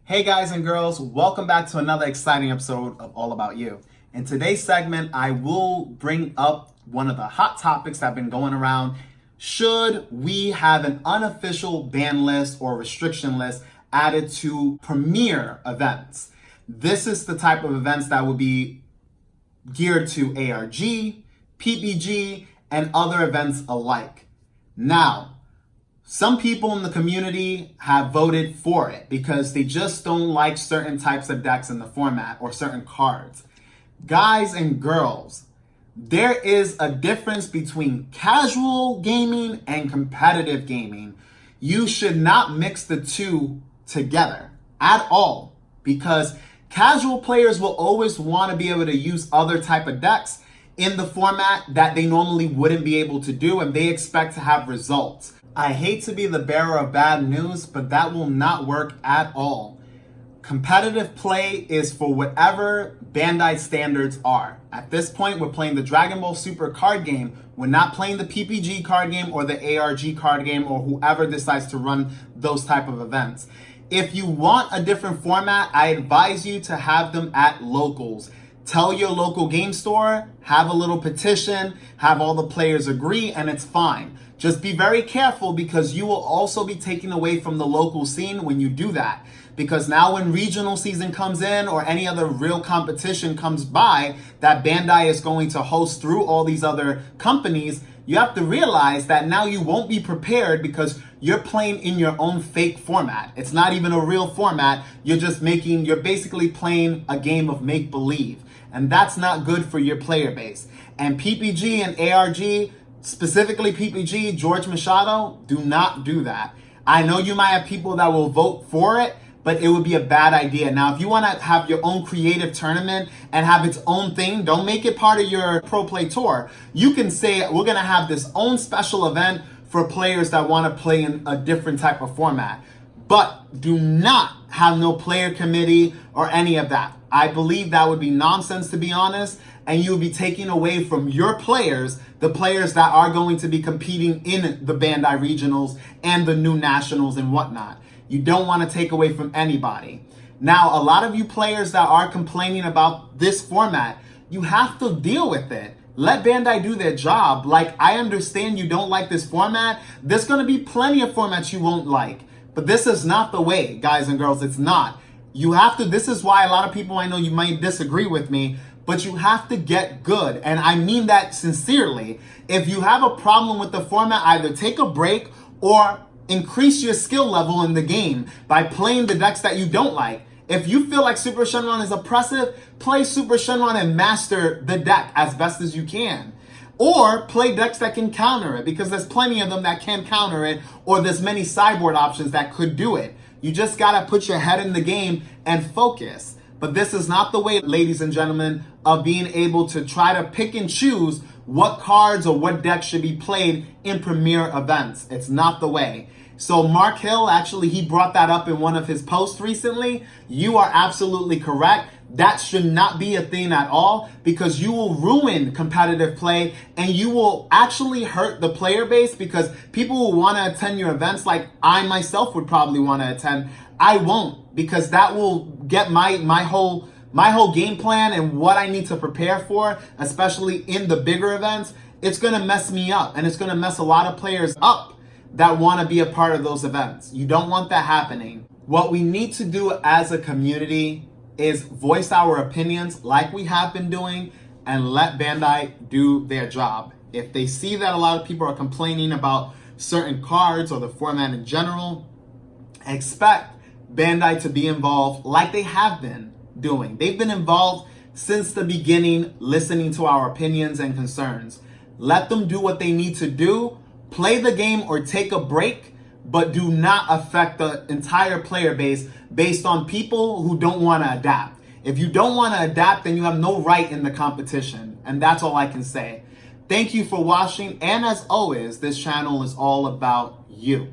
Hey guys and girls, welcome back to another exciting episode of All About You. In today's segment, I will bring up one of the hot topics that have been going around. Should we have an unofficial ban list or restriction list added to premier events? This is the type of events that would be geared to ARG, PPG, and other events alike. Now, some people in the community have voted for it because they just don't like certain types of decks in the format or certain cards. Guys and girls, there is a difference between casual gaming and competitive gaming. You should not mix the two together at all because casual players will always want to be able to use other type of decks in the format that they normally wouldn't be able to do, and they expect to have results. I hate to be the bearer of bad news, but that will not work at all. Competitive play is for whatever Bandai standards are. At this point, we're playing the Dragon Ball Super card game. We're not playing the PPG card game or the ARG card game or whoever decides to run those type of events. If you want a different format, I advise you to have them at locals. Tell your local game store, have a little petition, have all the players agree, and it's fine. Just be very careful because you will also be taken away from the local scene when you do that. Because now when regional season comes in or any other real competition comes by that Bandai is going to host through all these other companies, you have to realize that now you won't be prepared because you're playing in your own fake format. It's not even a real format. You're basically playing a game of make-believe. And that's not good for your player base. And PPG and ARG, specifically PPG, George Machado, do not do that. I know you might have people that will vote for it, but it would be a bad idea. Now, if you want to have your own creative tournament and have its own thing, don't make it part of your Pro Play Tour. You can say, we're going to have this own special event for players that want to play in a different type of format. But do not have no player committee or any of that. I believe that would be nonsense, to be honest, and you would be taking away from your players, the players that are going to be competing in the Bandai Regionals and the new Nationals and whatnot. You don't want to take away from anybody. Now, a lot of you players that are complaining about this format, you have to deal with it. Let Bandai do their job. Like, I understand you don't like this format. There's going to be plenty of formats you won't like. But this is not the way, guys and girls. It's not. You have to, this is why a lot of people, I know you might disagree with me, but you have to get good. And I mean that sincerely. If you have a problem with the format, either take a break or increase your skill level in the game by playing the decks that you don't like. If you feel like Super Shenron is oppressive, play Super Shenron and master the deck as best as you can. Or play decks that can counter it, because there's plenty of them that can counter it, or there's many sideboard options that could do it. You just gotta put your head in the game and focus. But this is not the way, ladies and gentlemen, of being able to try to pick and choose what cards or what decks should be played in premier events. It's not the way. So Mark Hill, actually, he brought that up in one of his posts recently. You are absolutely correct. That should not be a thing at all, because you will ruin competitive play and you will actually hurt the player base, because people will want to attend your events like I myself would probably want to attend. I won't, because that will get my whole game plan and what I need to prepare for, especially in the bigger events. It's going to mess me up, and it's going to mess a lot of players up that want to be a part of those events. You don't want that happening. What we need to do as a community is voice our opinions like we have been doing and let Bandai do their job. If they see that a lot of people are complaining about certain cards or the format in general, expect Bandai to be involved like they have been doing. They've been involved since the beginning, listening to our opinions and concerns. Let them do what they need to do. Play the game or take a break, but do not affect the entire player base based on people who don't want to adapt. If you don't want to adapt, then you have no right in the competition. And that's all I can say. Thank you for watching. And as always, this channel is all about you.